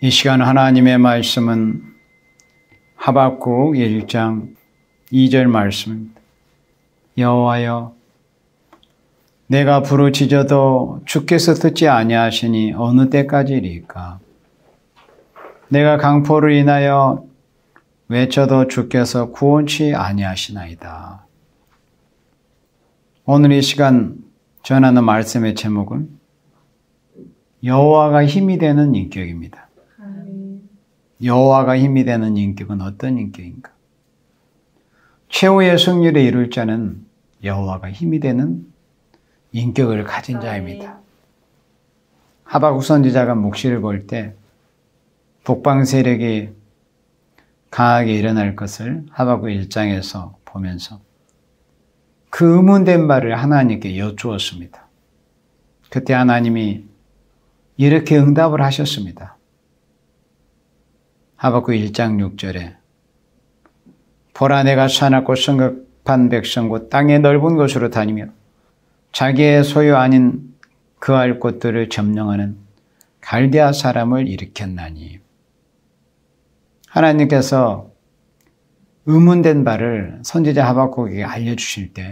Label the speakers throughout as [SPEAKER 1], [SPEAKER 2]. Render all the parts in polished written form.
[SPEAKER 1] 이 시간 하나님의 말씀은 하박국 1장 2절 말씀입니다. 여호와여, 내가 부르짖어도 주께서 듣지 아니하시니 어느 때까지리까? 내가 강포를 인하여 외쳐도 주께서 구원치 아니하시나이다. 오늘 이 시간 전하는 말씀의 제목은 여호와가 힘이 되는 인격입니다. 여호와가 힘이 되는 인격은 어떤 인격인가? 최후의 승리를 이룰 자는 여호와가 힘이 되는 인격을 가진 자입니다. 하박국 선지자가 묵시를 볼 때 북방 세력이 강하게 일어날 것을 하박국 1장에서 보면서 그 의문된 말을 하나님께 여쭈었습니다. 그때 하나님이 이렇게 응답을 하셨습니다. 하박국 1장 6절에 보라, 내가 사납고 성급한 백성과 땅의 넓은 곳으로 다니며 자기의 소유 아닌 그할 곳들을 점령하는 갈대아 사람을 일으켰나니. 하나님께서 의문된 바를 선지자 하박국에게 알려주실 때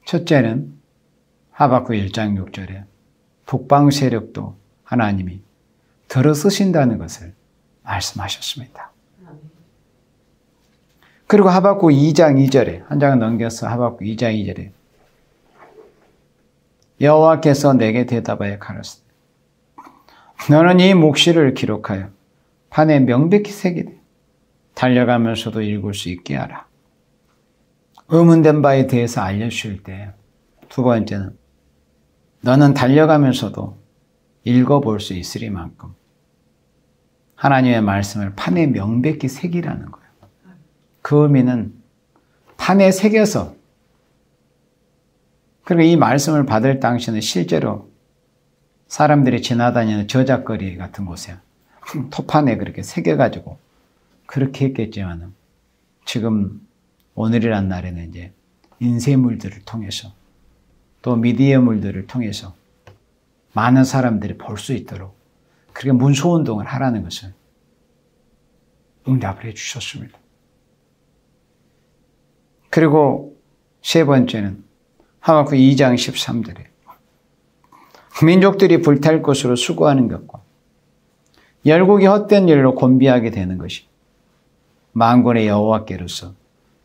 [SPEAKER 1] 첫째는 하박국 1장 6절에 북방 세력도 하나님이 들어서신다는 것을 말씀하셨습니다. 그리고 하박국 2장 2절에 한 장을 넘겨서 하박국 2장 2절에 여호와께서 내게 대답하여 가라사대 너는 이 묵시를 기록하여 판에 명백히 새기되 달려가면서도 읽을 수 있게 하라. 의문된 바에 대해서 알려주실 때 두 번째는 너는 달려가면서도 읽어볼 수 있으리만큼 하나님의 말씀을 판에 명백히 새기라는 거예요. 그 의미는 판에 새겨서, 그리고 이 말씀을 받을 당시는 실제로 사람들이 지나다니는 저작거리 같은 곳에 토판에 그렇게 새겨가지고 그렇게 했겠지만 지금 오늘이란 날에는 이제 인쇄물들을 통해서 또 미디어물들을 통해서 많은 사람들이 볼 수 있도록 그렇게 문서운동을 하라는 것을 응답을 해 주셨습니다. 그리고 세 번째는 하박국 2장 13절에 민족들이 불탈 것으로 수고하는 것과 열국이 헛된 일로 곤비하게 되는 것이 만군의 여호와께로서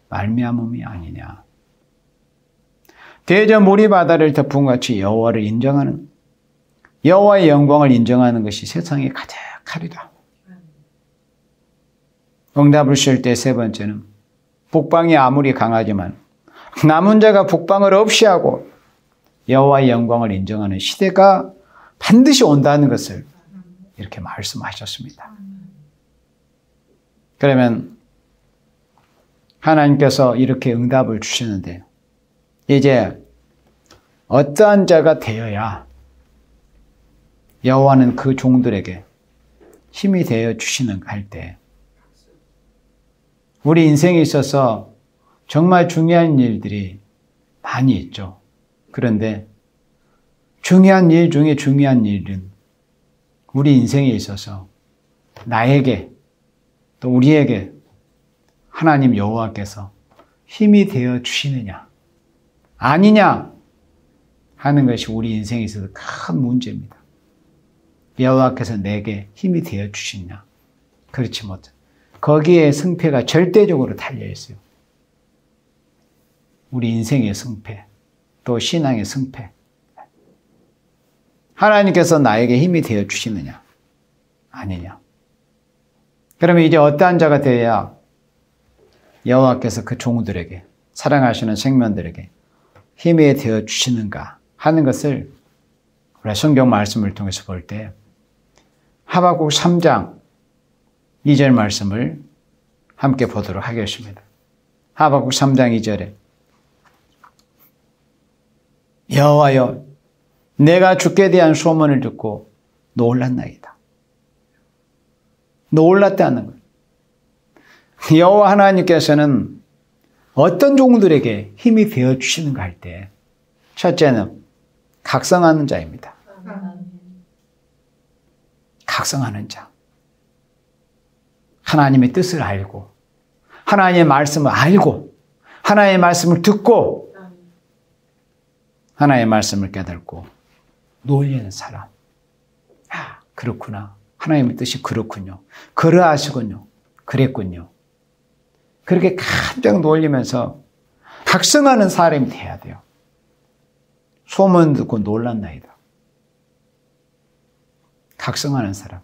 [SPEAKER 1] 말미암음이 아니냐. 대저 물이 바다를 덮은 같이 여호와를 인정하는, 여호와의 영광을 인정하는 것이 세상에 가득하리라. 응답을 쉴 때 세 번째는 북방이 아무리 강하지만 남은 자가 북방을 없이 하고 여호와의 영광을 인정하는 시대가 반드시 온다는 것을 이렇게 말씀하셨습니다. 그러면 하나님께서 이렇게 응답을 주시는데 이제 어떠한 자가 되어야 여호와는 그 종들에게 힘이 되어 주시는가 할 때 우리 인생에 있어서 정말 중요한 일들이 많이 있죠. 그런데 중요한 일 중에 중요한 일은 우리 인생에 있어서 나에게 또 우리에게 하나님 여호와께서 힘이 되어 주시느냐 아니냐 하는 것이 우리 인생에 있어서 큰 문제입니다. 여호와께서 내게 힘이 되어 주시냐 그렇지 못해 거기에 승패가 절대적으로 달려 있어요. 우리 인생의 승패 또 신앙의 승패. 하나님께서 나에게 힘이 되어 주시느냐 아니냐. 그러면 이제 어떠한 자가 되어야 여호와께서 그 종들에게 사랑하시는 생명들에게 힘이 되어 주시는가 하는 것을 우리 성경 말씀을 통해서 볼 때 하박국 3장 2절 말씀을 함께 보도록 하겠습니다. 하박국 3장 2절에 여호와여, 내가 주께 대한 소문을 듣고 놀랐나이다. 놀랐다는 거예요. 여호와 하나님께서는 어떤 종들에게 힘이 되어 주시는가 할 때 첫째는 각성하는 자입니다. 각성하는 자. 하나님의 뜻을 알고 하나님의 말씀을 알고 하나님의 말씀을 듣고 하나님의 말씀을 깨닫고 놀리는 사람. 아, 그렇구나. 하나님의 뜻이 그렇군요. 그러하시군요. 그랬군요. 그렇게 깜짝 놀리면서 각성하는 사람이 돼야 돼요. 소문 듣고 놀랐나이다. 각성하는 사람.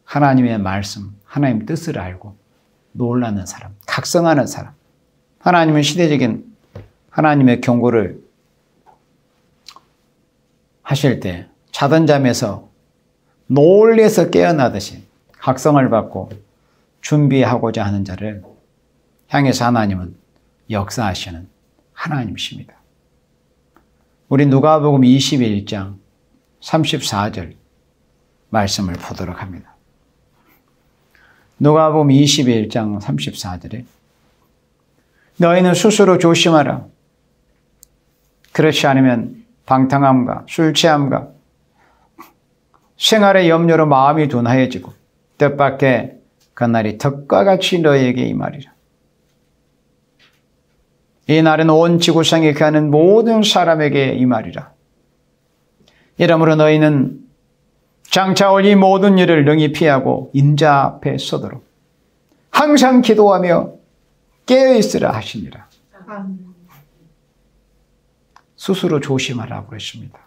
[SPEAKER 1] 하나님의 말씀, 하나님의 뜻을 알고 놀라는 사람, 각성하는 사람. 하나님은 시대적인 하나님의 경고를 하실 때 자던 잠에서 놀래서 깨어나듯이 각성을 받고 준비하고자 하는 자를 향해서 하나님은 역사하시는 하나님이십니다. 우리 누가복음 21장 34절 말씀을 보도록 합니다. 누가복음 21장 34절에 너희는 스스로 조심하라. 그렇지 않으면 방탕함과 술 취함과 생활의 염려로 마음이 둔하여지고 뜻밖의 그날이 덕과 같이 너희에게 임하리라. 이 날은 온 지구상에 거하는 모든 사람에게 임하리라. 이러므로 너희는 장차 올 이 모든 일을 능히 피하고 인자 앞에 서도록 항상 기도하며 깨어있으라 하시니라. 스스로 조심하라고 했습니다.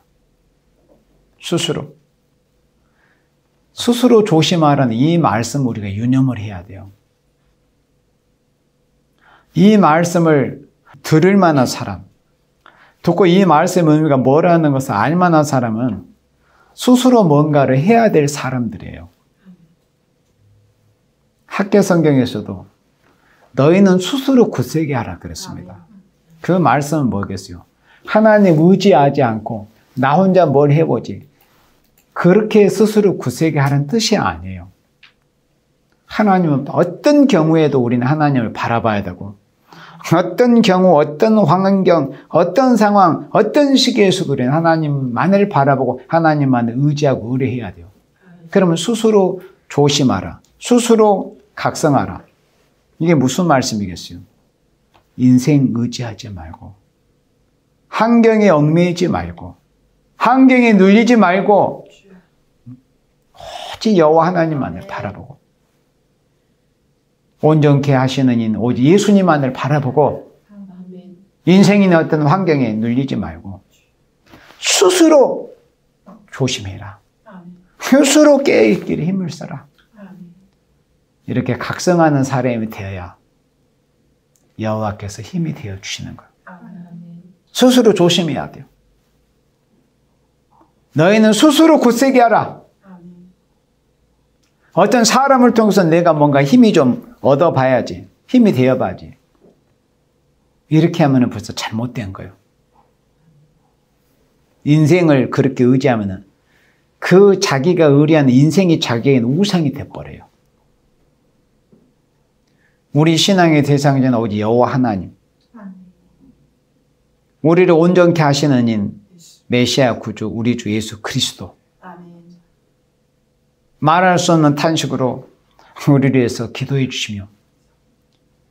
[SPEAKER 1] 스스로 조심하라는 이 말씀 우리가 유념을 해야 돼요. 이 말씀을 들을 만한 사람, 듣고 이 말씀의 의미가 뭐라는 것을 알 만한 사람은 스스로 뭔가를 해야 될 사람들이에요. 학계 성경에서도 너희는 스스로 굳세게 하라 그랬습니다. 그 말씀은 뭐겠어요? 하나님 의지하지 않고 나 혼자 뭘 해보지. 그렇게 스스로 굳세게 하는 뜻이 아니에요. 하나님은 어떤 경우에도 우리는 하나님을 바라봐야 되고 어떤 경우, 어떤 환경, 어떤 상황, 어떤 시기에서도 우리는 하나님만을 바라보고 하나님만을 의지하고 의뢰해야 돼요. 그러면 스스로 조심하라. 스스로 각성하라. 이게 무슨 말씀이겠어요? 인생 의지하지 말고 환경에 얽매이지 말고 환경에 눌리지 말고 오직 여호와 하나님만을 바라보고 온전케 하시는 인 오직 예수님만을 바라보고 인생이나 어떤 환경에 눌리지 말고 스스로 조심해라. 스스로 깨어있기를 힘을 써라. 이렇게 각성하는 사람이 되어야 여호와께서 힘이 되어 주시는 거예요. 스스로 조심해야 돼요. 너희는 스스로 굳세게 하라. 어떤 사람을 통해서 내가 뭔가 힘이 좀 얻어봐야지. 힘이 되어봐야지. 이렇게 하면 벌써 잘못된 거예요. 인생을 그렇게 의지하면 그 자기가 의뢰하는 인생이 자기에게는 우상이 돼버려요. 우리 신앙의 대상자는 오직 여호와 하나님. 우리를 온전케 하시는 인 메시아 구주 우리 주 예수 그리스도. 말할 수 없는 탄식으로 우리를 위해서 기도해 주시며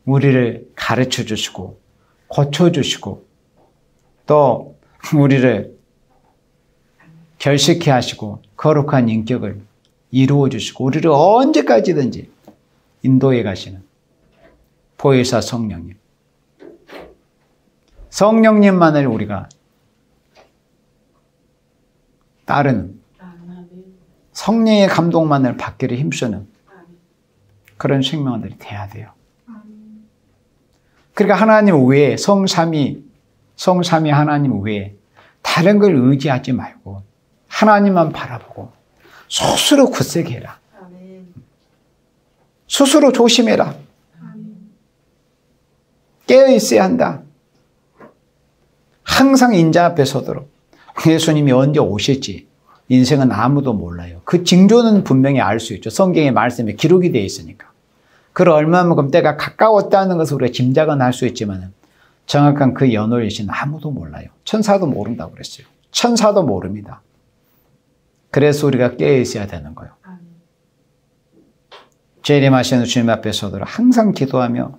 [SPEAKER 1] 우리를 가르쳐 주시고 고쳐주시고 또 우리를 결식케 하시고 거룩한 인격을 이루어 주시고 우리를 언제까지든지 인도해 가시는 보혜사 성령님. 성령님만을 우리가 따르는 성령의 감동만을 받기를 힘쓰는 그런 생명들이 돼야 돼요. 그러니까 하나님 외에 성삼위 하나님 외에 다른 걸 의지하지 말고 하나님만 바라보고 스스로 굳세게 해라. 스스로 조심해라. 깨어있어야 한다. 항상 인자 앞에 서도록. 예수님이 언제 오실지 인생은 아무도 몰라요. 그 징조는 분명히 알 수 있죠. 성경의 말씀에 기록이 되어 있으니까. 그걸 얼마만큼 때가 가까웠다는 것을 우리가 짐작은 할 수 있지만 정확한 그 연월일시는 아무도 몰라요. 천사도 모른다고 그랬어요. 천사도 모릅니다. 그래서 우리가 깨어 있어야 되는 거예요. 재림하시는 주님 앞에 서도록 항상 기도하며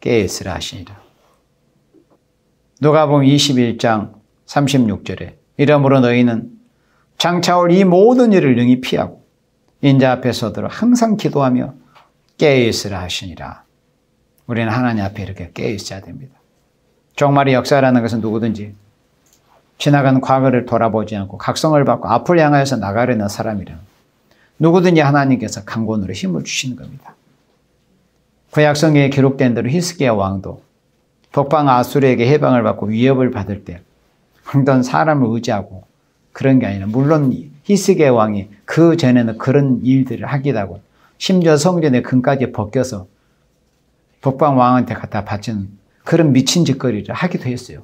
[SPEAKER 1] 깨어있으라 하시니라. 누가복음 21장 36절에 이러므로 너희는 장차올 이 모든 일을 능히 피하고 인자 앞에 서도록 항상 기도하며 깨어있으라 하시니라. 우리는 하나님 앞에 이렇게 깨어있어야 됩니다. 종말의 역사라는 것은 누구든지 지나간 과거를 돌아보지 않고 각성을 받고 앞을 향하여서 나가려는 사람이라면 누구든지 하나님께서 강권으로 힘을 주시는 겁니다. 구약성경에 기록된 대로 히스기야 왕도 북방 아수르에게 해방을 받고 위협을 받을 때 어떤 사람을 의지하고 그런 게 아니라 물론 히스기야 왕이 그 전에는 그런 일들을 하기도 하고 심지어 성전의 금까지 벗겨서 북방 왕한테 갖다 바치는 그런 미친 짓거리를 하기도 했어요.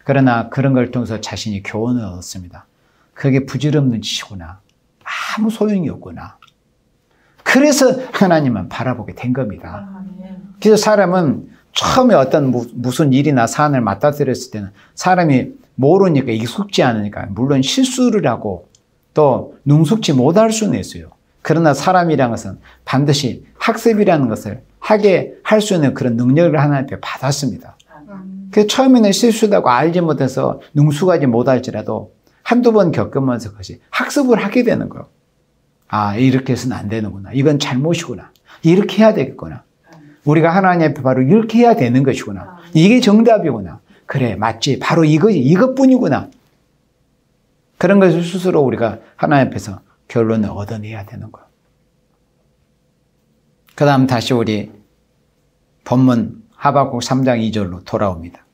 [SPEAKER 1] 그러나 그런 걸 통해서 자신이 교훈을 얻었습니다. 그게 부질없는 짓이구나. 아무 소용이 없구나. 그래서 하나님만 바라보게 된 겁니다. 그래서 사람은 처음에 어떤 무슨 일이나 사안을 맞닥뜨렸을 때는 사람이 모르니까 익숙지 않으니까 물론 실수를 하고 또 능숙지 못할 수는 있어요. 그러나 사람이라는 것은 반드시 학습이라는 것을 하게 할 수 있는 그런 능력을 하나님께 받았습니다. 그래서 처음에는 실수도 하고 알지 못해서 능숙하지 못할지라도 한두 번 겪으면서 그것이 학습을 하게 되는 거예요. 아, 이렇게 해서는 안 되는구나. 이건 잘못이구나. 이렇게 해야 되겠구나. 우리가 하나님 앞에 바로 이렇게 해야 되는 것이구나. 이게 정답이구나. 그래, 맞지. 바로 이것뿐이구나. 그런 것을 스스로 우리가 하나님 앞에서 결론을 얻어내야 되는 거예요. 그 다음 다시 우리 본문 하박국 3장 2절로 돌아옵니다.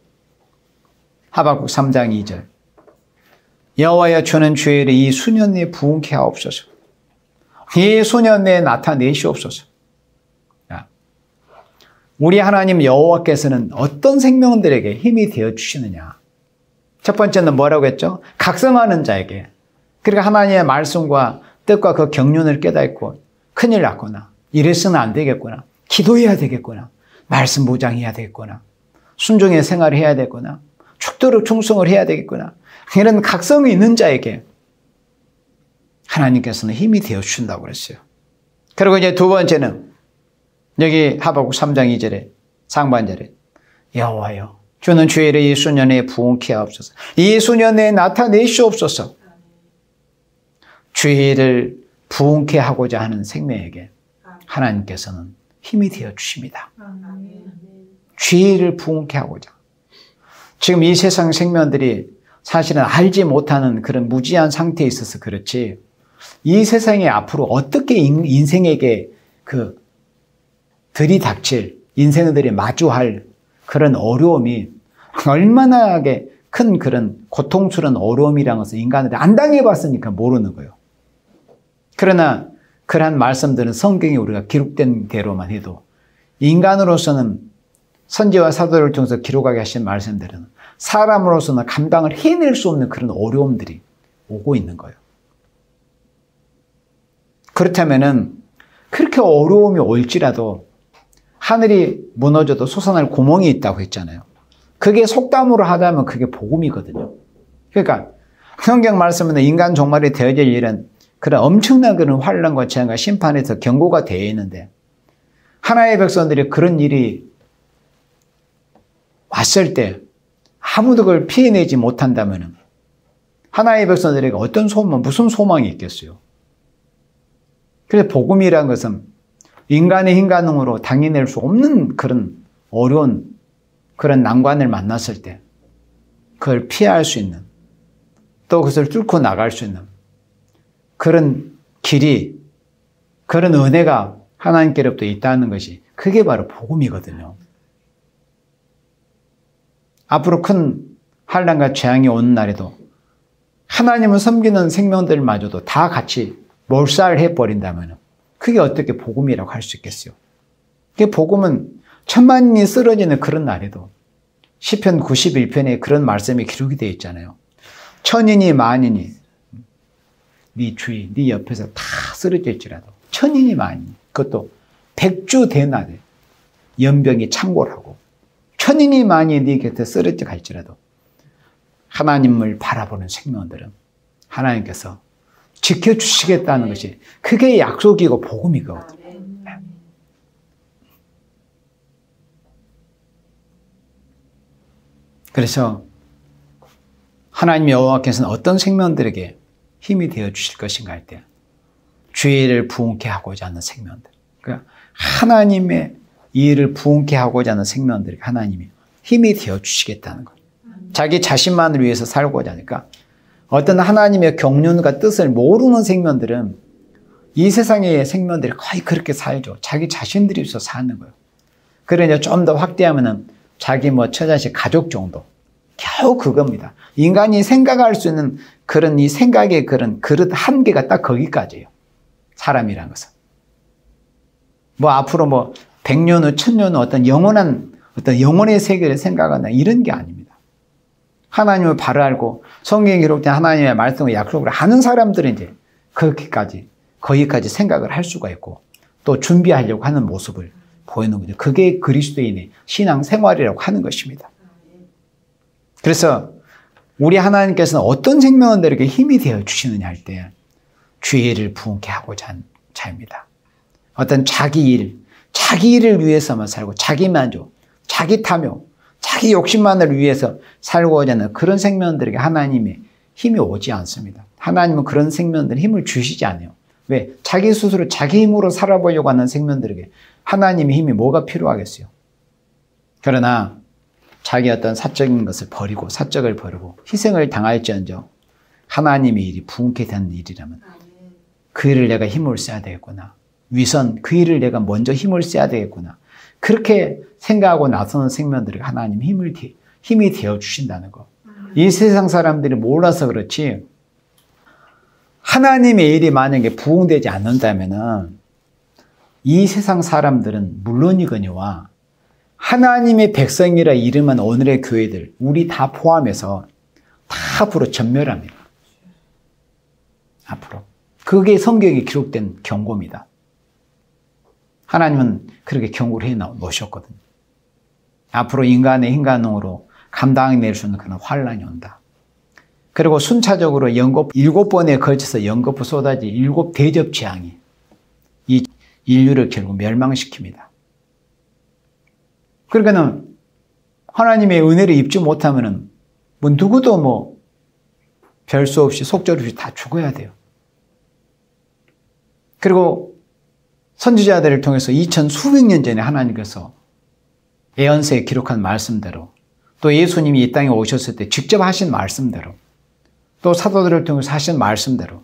[SPEAKER 1] 하박국 3장 2절. 여호와여 주는 주의 일이 이 수년 내에 부흥케 하옵소서. 이 수년 내에 나타내시옵소서. 우리 하나님 여호와께서는 어떤 생명들에게 힘이 되어 주시느냐. 첫 번째는 뭐라고 했죠? 각성하는 자에게. 그러니까 하나님의 말씀과 뜻과 그 경륜을 깨닫고 큰일 났구나. 이래서는 안 되겠구나. 기도해야 되겠구나. 말씀 무장해야 되겠구나. 순종의 생활을 해야 되겠구나. 죽도록 충성을 해야 되겠구나. 이런 각성이 있는 자에게 하나님께서는 힘이 되어 주신다고 그랬어요. 그리고 이제 두 번째는 여기 하박국 3장 2절에 상반절에 여호와여 주는 주의 일이 이 수년에 부흥케 하옵소서. 이 수년에 나타내시옵소서. 주의 일을 부흥케 하고자 하는 생명에게 하나님께서는 힘이 되어 주십니다. 주의 일을 부흥케 하고자. 지금 이 세상 생명들이 사실은 알지 못하는 그런 무지한 상태에 있어서 그렇지 이 세상에 앞으로 어떻게 인생에게 그 들이닥칠 인생들이 마주할 그런 어려움이 얼마나 큰 그런 고통스러운 어려움이라는 것을 인간들이 안 당해봤으니까 모르는 거예요. 그러나 그러한 말씀들은 성경에 우리가 기록된 대로만 해도 인간으로서는 선지와 사도를 통해서 기록하게 하신 말씀들은 사람으로서는 감당을 해낼 수 없는 그런 어려움들이 오고 있는 거예요. 그렇다면은 그렇게 어려움이 올지라도 하늘이 무너져도 솟아날 구멍이 있다고 했잖아요. 그게 속담으로 하자면 그게 복음이거든요. 그러니까 성경 말씀은 인간 종말이 되어질 일은 그런 엄청난 그런 환난과 재앙과 심판에서 경고가 되어 있는데 하나의 백성들이 그런 일이 왔을 때 아무도 그걸 피해내지 못한다면 하나의 백성들에게 어떤 소망, 무슨 소망이 있겠어요? 그래서 복음이라는 것은 인간의 인간능으로 당해낼 수 없는 그런 어려운 그런 난관을 만났을 때 그걸 피할 수 있는 또 그것을 뚫고 나갈 수 있는 그런 길이 그런 은혜가 하나님께로부터 있다는 것이 그게 바로 복음이거든요. 앞으로 큰 환난과 재앙이 오는 날에도 하나님을 섬기는 생명들마저도 다 같이 몰살해버린다면 그게 어떻게 복음이라고 할 수 있겠어요? 그게 복음은 천만인이 쓰러지는 그런 날에도 시편 91편에 그런 말씀이 기록이 되어 있잖아요. 천인이 만인이 네 주위, 네 옆에서 다 쓰러질지라도 천인이 만인이 그것도 백주 대낮에 연병이 창궐하고 천인이 만인이 네 곁에 쓰러져 갈지라도 하나님을 바라보는 생명들은 하나님께서 지켜주시겠다는 것이 그게 약속이고 복음이거든요. 그래서 하나님 여호와께서는 어떤 생명들에게 힘이 되어 주실 것인가 할 때 주의 일을 부흥케 하고자 하는 생명들, 그러니까 하나님의 일을 부흥케 하고자 하는 생명들에게 하나님이 힘이 되어 주시겠다는 거예요. 자기 자신만을 위해서 살고자 하니까 어떤 하나님의 경륜과 뜻을 모르는 생명들은 이 세상의 생명들이 거의 그렇게 살죠. 자기 자신들이 있어 사는 거예요. 그래 좀 더 확대하면은 자기 처자식 가족 정도. 겨우 그겁니다. 인간이 생각할 수 있는 그런 이 생각의 그런 그릇 한계가 딱 거기까지예요. 사람이라는 것은. 앞으로 100년 후, 1000년 후 어떤 영혼의 세계를 생각하나 이런 게 아닙니다. 하나님을 바로 알고 성경에 기록된 하나님의 말씀을 약속을 하는 사람들은 이제 거기까지 생각을 할 수가 있고 또 준비하려고 하는 모습을 보이는 거죠. 그게 그리스도인의 신앙 생활이라고 하는 것입니다. 그래서 우리 하나님께서는 어떤 생명들에게 힘이 되어 주시느냐 할 때 주의 일을 부흥케 하고자 한 자입니다. 어떤 자기 일을 위해서만 살고 자기 만족, 자기 탐욕, 자기 욕심만을 위해서 살고자 하는 그런 생명들에게 하나님의 힘이 오지 않습니다. 하나님은 그런 생명들에 힘을 주시지 않아요. 왜? 자기 스스로 자기 힘으로 살아보려고 하는 생명들에게 하나님의 힘이 뭐가 필요하겠어요? 그러나 자기 어떤 사적인 것을 버리고 사적을 버리고 희생을 당할지언정 하나님의 일이 부흥케 되는 일이라면 그 일을 내가 힘을 써야 되겠구나. 위선, 그 일을 내가 먼저 힘을 써야 되겠구나. 그렇게 생각하고 나서는 생명들에게 하나님 힘이 되어 주신다는 거. 이 세상 사람들이 몰라서 그렇지 하나님의 일이 만약에 부흥되지 않는다면 이 세상 사람들은 물론이거니와 하나님의 백성이라 이름한 오늘의 교회들, 우리 다 포함해서 다 앞으로 전멸합니다. 앞으로. 그게 성경에 기록된 경고입니다. 하나님은 그렇게 경고를 해 놓으셨거든요. 앞으로 인간의 인간으로 감당해낼 수 있는 그런 환란이 온다. 그리고 순차적으로 7번에 걸쳐서 연거푸 쏟아진 7 대접 재앙이 이 인류를 결국 멸망시킵니다. 그러니까는 하나님의 은혜를 입지 못하면은 누구도 별 수 없이 속절없이 다 죽어야 돼요. 그리고 선지자들을 통해서 2000수백 년 전에 하나님께서 예언서에 기록한 말씀대로 또 예수님이 이 땅에 오셨을 때 직접 하신 말씀대로 또 사도들을 통해서 하신 말씀대로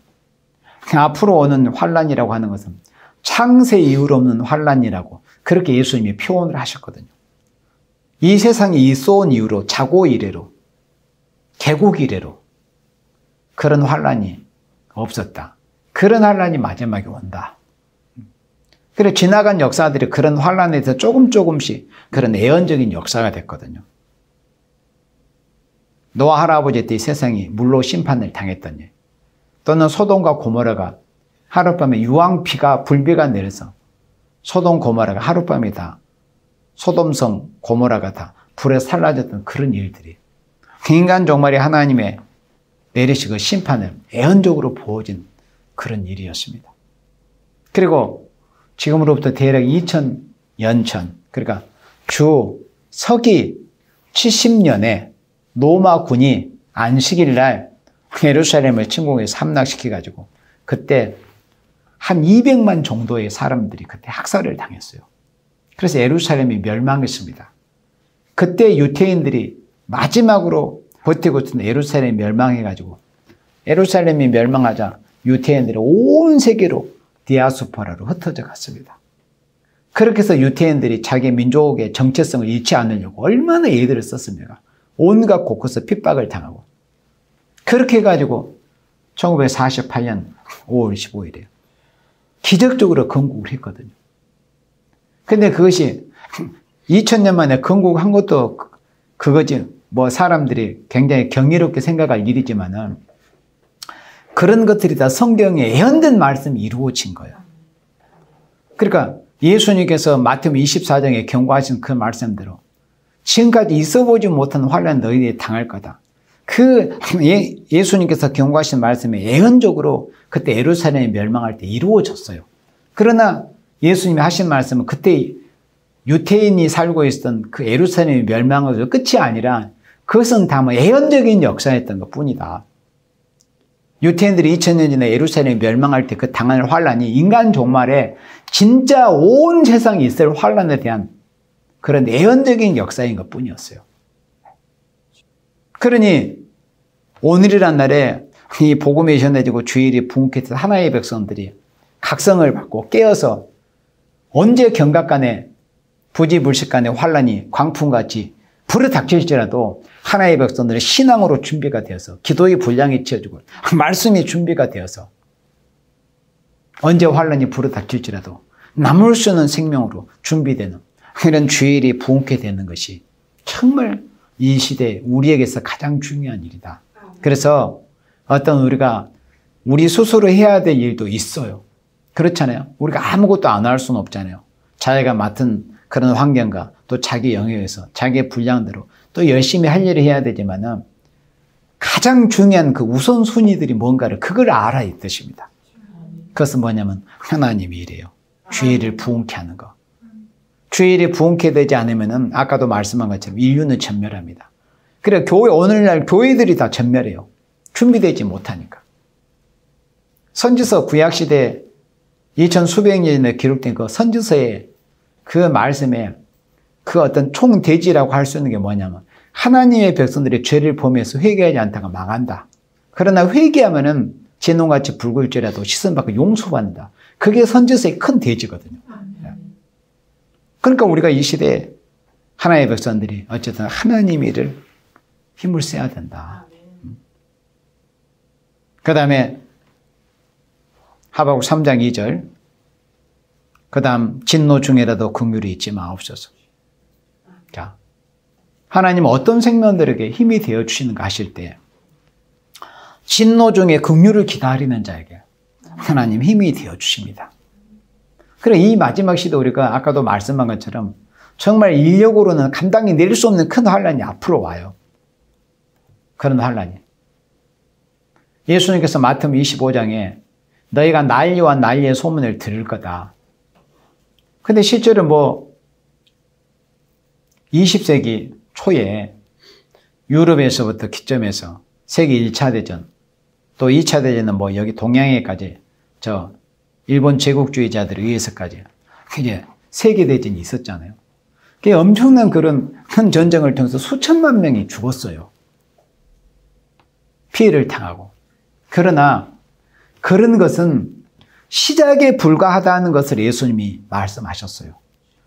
[SPEAKER 1] 앞으로 오는 환란이라고 하는 것은 창세 이후로 없는 환란이라고 그렇게 예수님이 표현을 하셨거든요. 이 세상이 쏘온 이후로 자고 이래로 개국 이래로 그런 환란이 없었다. 그런 환란이 마지막에 온다. 그래 지나간 역사들이 그런 환란에서 조금씩 그런 예언적인 역사가 됐거든요. 노아 할아버지 때 이 세상이 물로 심판을 당했던 일, 또는 소돔과 고모라가 하룻밤에 유황비가 불비가 내려서 소돔 고모라가 하룻밤에 다 소돔성 고모라가 다 불에 살라졌던 그런 일들이 인간 종말이 하나님의 내리시 그 심판을 예언적으로 보여진 그런 일이었습니다. 그리고 지금으로부터 대략 2000년 전, 그러니까 주 서기 70년에 로마군이 안식일날 예루살렘을 침공해서 함락시켜가지고 그때 한 200만 정도의 사람들이 그때 학살을 당했어요. 그래서 예루살렘이 멸망했습니다. 그때 유태인들이 마지막으로 버티고 있던 예루살렘이 멸망해가지고 예루살렘이 멸망하자 유태인들이 온 세계로 디아스포라로 흩어져 갔습니다. 그렇게 해서 유태인들이 자기 민족의 정체성을 잃지 않으려고 얼마나 애들을 썼습니까? 온갖 곳곳에서 핍박을 당하고 그렇게 해가지고 1948년 5월 15일에 기적적으로 건국을 했거든요. 근데 그것이 2000년 만에 건국한 것도 그거지 사람들이 굉장히 경이롭게 생각할 일이지만은 그런 것들이 다 성경에 예언된 말씀이 이루어진 거예요. 그러니까 예수님께서 마태복음 24장에 경고하신 그 말씀대로 지금까지 있어보지 못한 환난 너희들이 당할 거다. 그 예수님께서 경고하신 말씀이 예언적으로 그때 예루살렘이 멸망할 때 이루어졌어요. 그러나 예수님이 하신 말씀은 그때 유태인이 살고 있었던 그 예루살렘이 멸망으로 끝이 아니라 그것은 다 뭐 예언적인 역사였던 것 뿐이다. 유태인들이 2000년 전에 예루살렘이 멸망할 때 그 당할 환란이 인간 종말에 진짜 온 세상에 있을 환란에 대한 그런 예언적인 역사인 것 뿐이었어요. 그러니 오늘이란 날에 이 복음이 전해지고 주일이 부흥했던 하나의 백성들이 각성을 받고 깨어서 언제 경각간에 부지불식간에 환란이 광풍같이 불어닥칠지라도 하나의 백성들의 신앙으로 준비가 되어서 기도의 분량이 채워지고 말씀이 준비가 되어서 언제 환란이 불어닥칠지라도 남을 수 있는 생명으로 준비되는 이런 주일이 부흥케 되는 것이 정말 이 시대 우리에게서 가장 중요한 일이다. 그래서 어떤 우리가 우리 스스로 해야 될 일도 있어요. 그렇잖아요. 우리가 아무것도 안 할 수는 없잖아요. 자기가 맡은 그런 환경과 또 자기 영역에서 자기의 분량대로 또 열심히 할 일을 해야 되지만은 가장 중요한 그 우선순위들이 뭔가를 그걸 알아야 이 뜻입니다. 그것은 뭐냐면 하나님의 일이에요. 주일을 부흥케 하는 거. 주일이 부흥케 되지 않으면은 아까도 말씀한 것처럼 인류는 전멸합니다. 그래 교회 오늘날 교회들이 다 전멸해요. 준비되지 못하니까. 선지서 구약시대 2000 수백 년에 기록된 그 선지서의 그 말씀에 그 어떤 총대지라고 할 수 있는 게 뭐냐면 하나님의 백성들이 죄를 범해서 회개하지 않다가 망한다. 그러나 회개하면은 진홍같이 붉을지라도 씻음받고 용서받는다. 그게 선지서의 큰 대지거든요. 그러니까 우리가 이 시대에 하나님의 백성들이 어쨌든 하나님의 일을 힘을 써야 된다. 그 다음에 하박국 3장 2절 그 다음 진노 중에라도 긍휼이 있지 마옵소서. 자, 하나님은 어떤 생명들에게 힘이 되어주시는가 하실 때 진노 중에 긍휼을 기다리는 자에게 하나님 힘이 되어주십니다. 그래 이 마지막 시대 우리가 아까도 말씀한 것처럼 정말 인력으로는 감당이 내릴 수 없는 큰 환란이 앞으로 와요. 그런 환란이. 예수님께서 마태복음 25장에 너희가 난리와 난리의 소문을 들을 거다. 근데 실제로 20세기 초에 유럽에서부터 기점해서 세계 1차 대전, 또 2차 대전은 여기 동양에까지 일본 제국주의자들에 의해서까지 이제 세계대전이 있었잖아요. 그게 엄청난 그런 큰 전쟁을 통해서 수천만 명이 죽었어요. 피해를 당하고. 그러나 그런 것은 시작에 불과하다는 것을 예수님이 말씀하셨어요.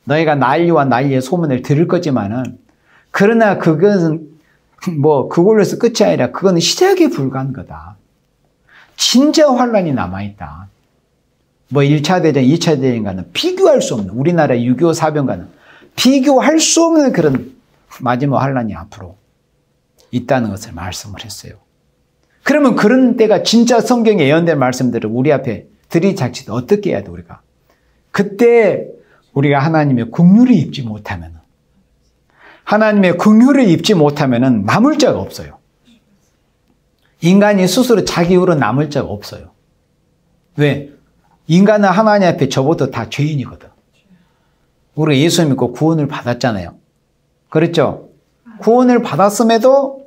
[SPEAKER 1] 너희가 난리와 난리의 소문을 들을 거지만은 그러나 그것은 그걸로 해서 끝이 아니라 그건 시작에 불과한 거다. 진짜 환란이 남아있다. 1차 대전, 2차 대전과는 비교할 수 없는 우리나라 6.25 사변과는 비교할 수 없는 그런 마지막 환란이 앞으로 있다는 것을 말씀을 했어요. 그러면 그런 때가 진짜 성경에 예언된 말씀들을 우리 앞에 들이닥칠 때 어떻게 해야 돼 우리가? 그때 우리가 하나님의 긍휼을 입지 못하면 하나님의 긍휼을 입지 못하면 남을 자가 없어요. 인간이 스스로 자기 이후로 남을 자가 없어요. 왜? 인간은 하나님 앞에 저보다 다 죄인이거든. 우리가 예수 믿고 구원을 받았잖아요. 그렇죠? 구원을 받았음에도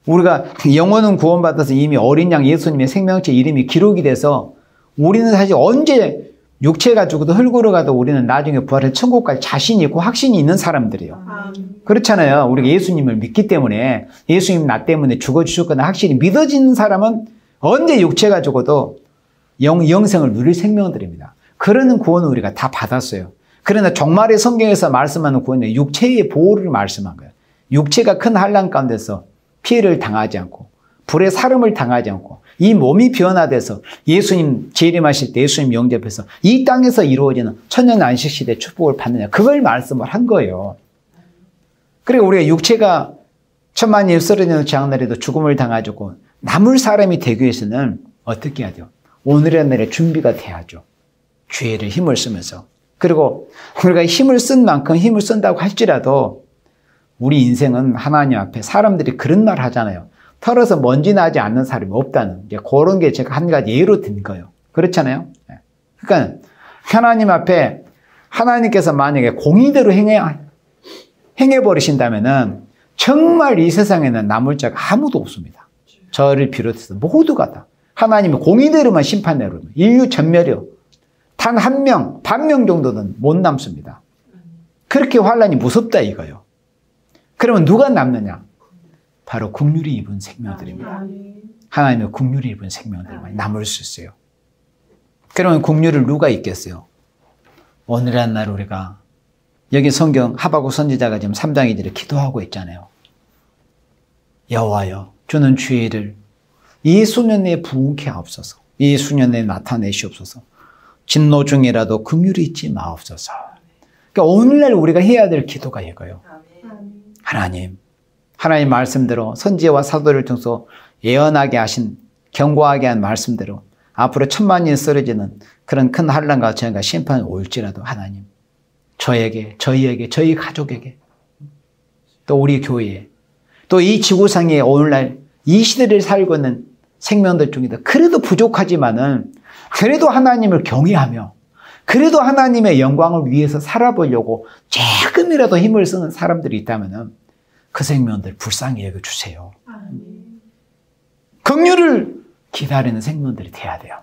[SPEAKER 1] 우리가 영혼은 구원받아서 이미 어린 양 예수님의 생명체 이름이 기록이 돼서 우리는 사실 언제 육체가 죽어도 흙으로 가도 우리는 나중에 부활해 천국까지 자신이 있고 확신이 있는 사람들이에요. 그렇잖아요. 우리가 예수님을 믿기 때문에 예수님 나 때문에 죽어주실 거나 확실히 믿어지는 사람은 언제 육체가 죽어도 영생을 누릴 생명들입니다. 그러는 구원을 우리가 다 받았어요. 그러나 종말의 성경에서 말씀하는 구원은 육체의 보호를 말씀한 거예요. 육체가 큰 환난 가운데서 피해를 당하지 않고 불의 사름을 당하지 않고 이 몸이 변화돼서 예수님 재림하실 때 예수님 영접해서 이 땅에서 이루어지는 천년 안식 시대 축복을 받느냐 그걸 말씀을 한 거예요. 그리고 우리가 육체가 천만일 쓰러지는 장날에도 죽음을 당하고 남을 사람이 되기 위해서는 어떻게 해야 돼요? 오늘의 날에 준비가 돼야죠. 주의를 힘을 쓰면서. 그리고 우리가 힘을 쓴 만큼 힘을 쓴다고 할지라도 우리 인생은 하나님 앞에 사람들이 그런 말 하잖아요. 털어서 먼지 나지 않는 사람이 없다는 그런 게 제가 한 가지 예로 든 거예요. 그렇잖아요. 그러니까 하나님 앞에 하나님께서 만약에 공의대로 행해버리신다면은 정말 이 세상에는 남을 자가 아무도 없습니다. 저를 비롯해서 모두가 다 하나님의 공의대로만 심판 내려오면 인류 전멸이요. 단 한 명, 반 명 정도는 못 남습니다. 그렇게 환란이 무섭다 이거요. 그러면 누가 남느냐? 바로 긍휼이 입은 생명들입니다. 하나님의 긍휼이 입은 생명들만 남을 수 있어요. 그러면 긍휼을 누가 입겠어요? 오늘날 날 우리가 여기 성경 하박국 선지자가 지금 3장 2절에 기도하고 있잖아요. 여호와여 주는 주의를 이 수년 내에 부응케 하옵소서. 이 수년 내에 나타내시옵소서. 진노 중이라도 긍휼이 있지 마옵소서. 그러니까 오늘날 우리가 해야 될 기도가 이거예요. 하나님 말씀대로 선지자와 사도를 통해서 예언하게 하신 경고하게 한 말씀대로 앞으로 1000만이 쓰러지는 그런 큰 환난과 저희가 심판이 올지라도 하나님 저에게, 저희에게, 저희 가족에게 또 우리 교회에 또 이 지구상에 오늘날 이 시대를 살고 있는 생명들 중에도 그래도 부족하지만은 그래도 하나님을 경외하며 그래도 하나님의 영광을 위해서 살아보려고 조금이라도 힘을 쓰는 사람들이 있다면은 그 생명들 불쌍히 여겨주세요. 긍휼을 기다리는 생명들이 돼야 돼요.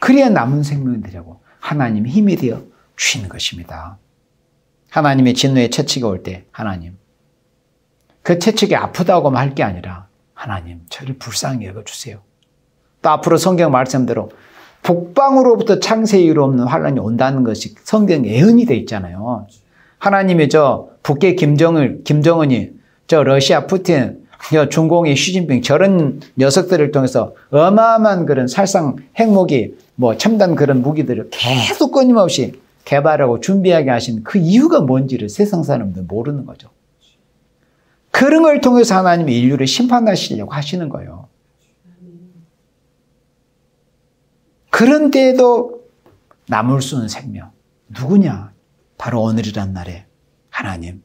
[SPEAKER 1] 그래야 남은 생명들이라고 하나님이 힘이 되어 주시는 것입니다. 하나님의 진노의 채찍이 올 때 하나님 그 채찍이 아프다고만 할 게 아니라 하나님 저를 불쌍히 여겨주세요. 또 앞으로 성경 말씀대로 북방으로부터 창세 이후로 없는 환란이 온다는 것이 성경 예언이 돼 있잖아요. 하나님이 저 북계 김정은이 저 러시아 푸틴 중공의 시진핑 저런 녀석들을 통해서 어마어마한 그런 살상 핵무기 뭐 첨단 그런 무기들을 계속 끊임없이 개발하고 준비하게 하신 그 이유가 뭔지를 세상 사람들 모르는 거죠. 그런 걸 통해서 하나님이 인류를 심판하시려고 하시는 거예요. 그런 때에도 남을 수 있는 생명 누구냐? 바로 오늘이란 날에 하나님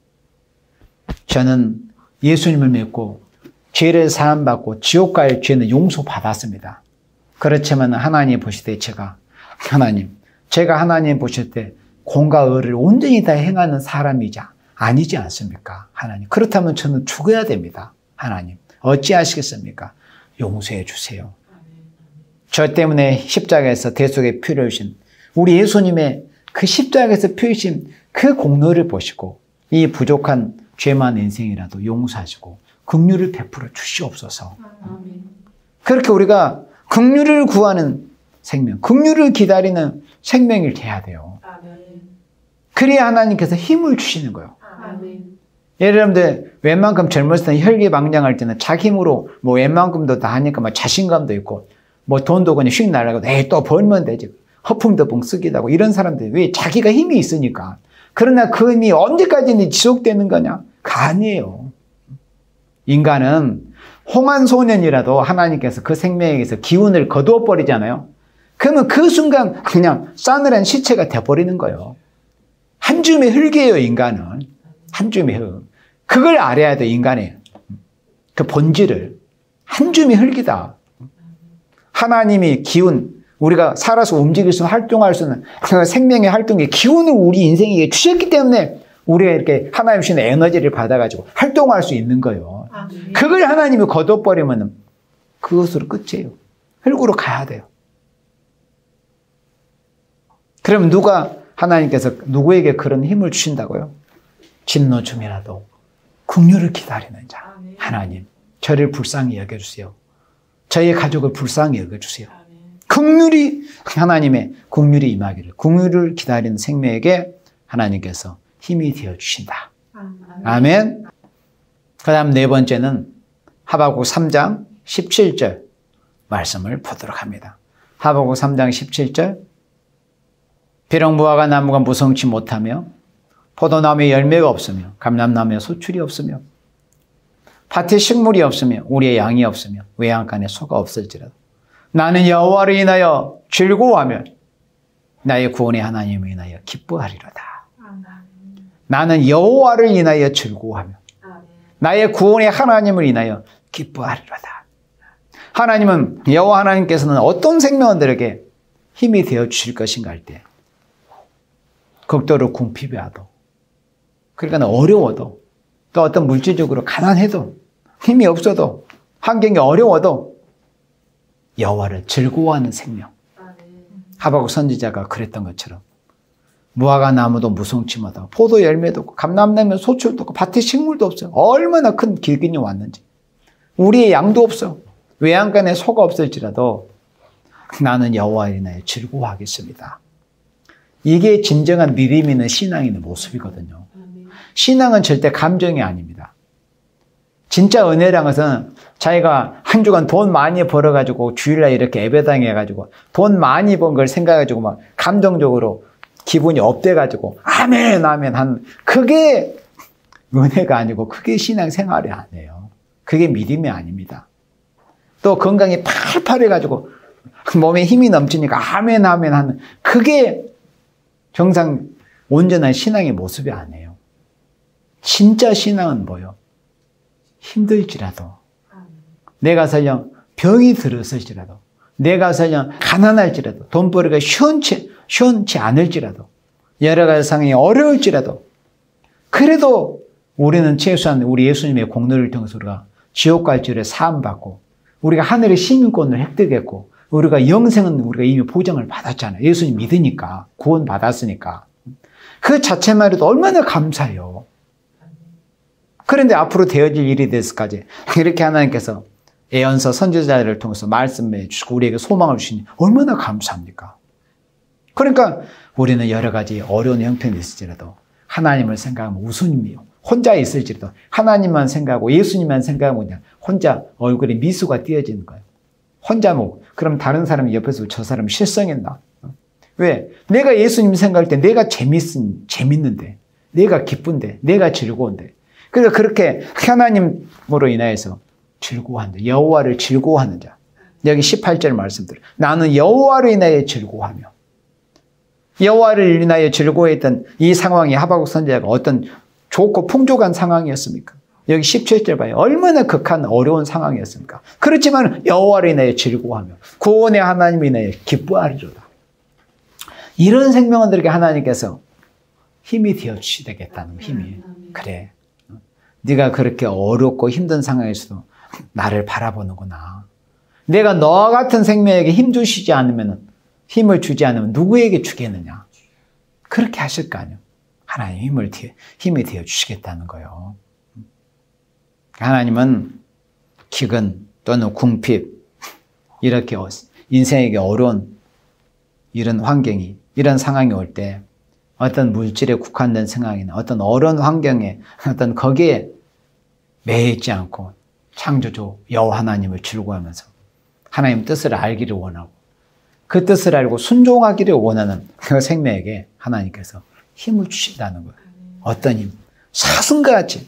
[SPEAKER 1] 저는 예수님을 믿고 죄를 사함받고 지옥 갈 죄는 용서받았습니다. 그렇지만 하나님 보실 때 제가 하나님 보실 때 공과 의를 온전히 다 행하는 사람이자 아니지 않습니까? 하나님 그렇다면 저는 죽어야 됩니다. 하나님 어찌하시겠습니까? 용서해 주세요. 저 때문에 십자가에서 대속의 피를 흘리신 우리 예수님의 그 십자가에서 피우신 그 공로를 보시고 이 부족한 죄만 인생이라도 용서하시고 긍휼을 베풀어 주시옵소서. 그렇게 우리가 긍휼을 구하는 생명, 긍휼을 기다리는 생명이 돼야 돼요. 그래야 하나님께서 힘을 주시는 거예요. 여러분들 웬만큼 젊었을 때는 혈기방장할 때는 자기 힘으로 뭐 웬만큼도 다 하니까 막 자신감도 있고 뭐 돈도 그냥 휙 날아가고 에이 또 벌면 되지. 허풍더풍 쓰기도 하고 이런 사람들이 왜 자기가 힘이 있으니까. 그러나 그 힘이 언제까지 지속되는 거냐? 아니에요. 인간은 홍한 소년이라도 하나님께서 그 생명에서 기운을 거두어 버리잖아요. 그러면 그 순간 그냥 싸늘한 시체가 돼버리는 거예요. 한 줌의 흙이에요, 인간은. 한 줌의 흙. 그걸 알아야 돼, 인간의 그 본질을. 한 줌의 흙이다. 하나님이 기운, 우리가 살아서 움직일 수, 활동할 수 있는 그 생명의 활동의 기운을 우리 인생에게 주셨기 때문에 우리가 이렇게 하나님 주시는 에너지를 받아가지고 활동할 수 있는 거예요. 그걸 하나님이 거둬버리면 그것으로 끝이에요. 흙으로 가야 돼요. 그럼 하나님께서 누구에게 그런 힘을 주신다고요? 진노 중이라도 긍휼을 기다리는 자. 하나님, 저를 불쌍히 여겨주세요. 저희 가족을 불쌍히 여겨주세요. 긍휼이 하나님의 긍휼이 임하기를 긍휼을 기다리는 생명에게 하나님께서 힘이 되어 주신다. 아멘. 그다음 네 번째는 하박국 3장 17절 말씀을 보도록 합니다. 하박국 3장 17절 비록 무화과 나무가 무성치 못하며 포도나무에 열매가 없으며 감람나무에 소출이 없으며 밭에 식물이 없으며 우리의 양이 없으며 외양간에 소가 없을지라도 나는 여호와를 인하여 즐거워하며 나의 구원의 하나님을 인하여 기뻐하리로다. 나는 여호와를 인하여 즐거워하며 나의 구원의 하나님을 인하여 기뻐하리로다. 하나님은 여호와 하나님께서는 어떤 생명들에게 힘이 되어 주실 것인가 할 때 극도로 궁핍해도 그러니까 어려워도 또 어떤 물질적으로 가난해도 힘이 없어도 환경이 어려워도 여호와를 즐거워하는 생명. 하박국 선지자가 그랬던 것처럼 무화과 나무도 무성치마다 포도 열매도 없고 감람나무에 소출도 없고 밭에 식물도 없어요. 얼마나 큰 기근이 왔는지. 우리의 양도 없어. 외양간에 소가 없을지라도 나는 여호와를 인하여 즐거워하겠습니다. 이게 진정한 믿음 있는 신앙인의 모습이거든요. 신앙은 절대 감정이 아닙니다. 진짜 은혜란 것은 자기가 한 주간 돈 많이 벌어가지고 주일날 이렇게 예배당해가지고 돈 많이 번 걸 생각해가지고 막 감정적으로 기분이 업돼가지고 아멘 아멘 하는 그게 은혜가 아니고 그게 신앙생활이 아니에요. 그게 믿음이 아닙니다. 또 건강이 팔팔해가지고 몸에 힘이 넘치니까 아멘 아멘 하는 그게 정상 온전한 신앙의 모습이 아니에요. 진짜 신앙은 뭐예요? 힘들지라도 내가 설령 병이 들었을지라도 내가 설령 가난할지라도 돈벌이가 시원치 않을지라도 여러 가지 상황이 어려울지라도 그래도 우리는 최소한 우리 예수님의 공로를 통해서 우리가 지옥 갈 줄에 사함받고 우리가 하늘의 시민권을 획득했고 우리가 영생은 우리가 이미 보장을 받았잖아요. 예수님 믿으니까 구원 받았으니까 그 자체만 해도 얼마나 감사해요. 그런데 앞으로 되어질 일이 됐을까지 이렇게 하나님께서 예언서 선지자를 통해서 말씀해 주시고 우리에게 소망을 주시니 얼마나 감사합니까? 그러니까 우리는 여러 가지 어려운 형편이 있을지라도 하나님을 생각하면 웃음이요. 혼자 있을지라도 하나님만 생각하고 예수님만 생각하고 그냥 혼자 얼굴에 미소가 띄어지는 거예요. 혼자 뭐 그럼 다른 사람이 옆에서 저 사람 실성했나? 왜? 내가 예수님 생각할 때 내가 재밌는데 내가 기쁜데 내가 즐거운데 그래서 그렇게 하나님으로 인하여서 즐거워한다. 여호와를 즐거워하는 자. 여기 18절 말씀대로 나는 여호와로 인하여 즐거워하며 여호와를 인하여 즐거워했던 이 상황이 하박국 선지자가 어떤 좋고 풍족한 상황이었습니까? 여기 17절 봐요. 얼마나 극한 어려운 상황이었습니까? 그렇지만 여호와로 인하여 즐거워하며 구원의 하나님을 인하여 기뻐하리로다. 이런 생명들에게 하나님께서 힘이 되어주시겠다는 힘이. 그래. 네가 그렇게 어렵고 힘든 상황에서도 나를 바라보는구나. 내가 너와 같은 생명에게 힘 주시지 않으면 힘을 주지 않으면 누구에게 주겠느냐. 그렇게 하실 거 아니에요. 하나님 힘이 되어주시겠다는 거예요. 하나님은 기근 또는 궁핍 이렇게 인생에게 어려운 이런 환경이 이런 상황이 올 때 어떤 물질에 국한된 상황이나 어떤 어려운 환경에 어떤 거기에 매이지 않고 창조주 여호와 하나님을 즐거워하면서 하나님 뜻을 알기를 원하고 그 뜻을 알고 순종하기를 원하는 그 생명에게 하나님께서 힘을 주신다는 거예요. 어떤 힘? 사슴같이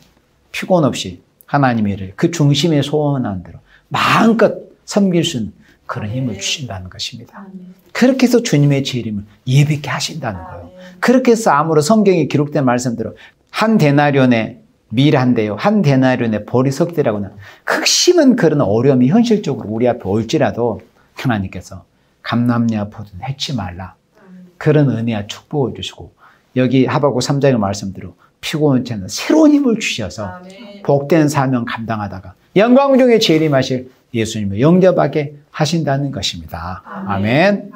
[SPEAKER 1] 피곤 없이 하나님의 일을 그 중심에 소원한 대로 마음껏 섬길 수 있는 그런 힘을 주신다는 것입니다. 그렇게 해서 주님의 제 이름을 예비케 하신다는 거예요. 그렇게 해서 아무로 성경에 기록된 말씀대로 한 데나리온의 밀 한 대요, 한 데나리온의 보리석대라고는 극심한 그런 어려움이 현실적으로 우리 앞에 올지라도 하나님께서 감람냐 포도는 해치 말라. 그런 은혜와 축복을 주시고 여기 하박국 3장의 말씀대로 피곤치 않은 새로운 힘을 주셔서 복된 사명 감당하다가 영광 중에 재림하실 예수님을 영접하게 하신다는 것입니다. 아멘.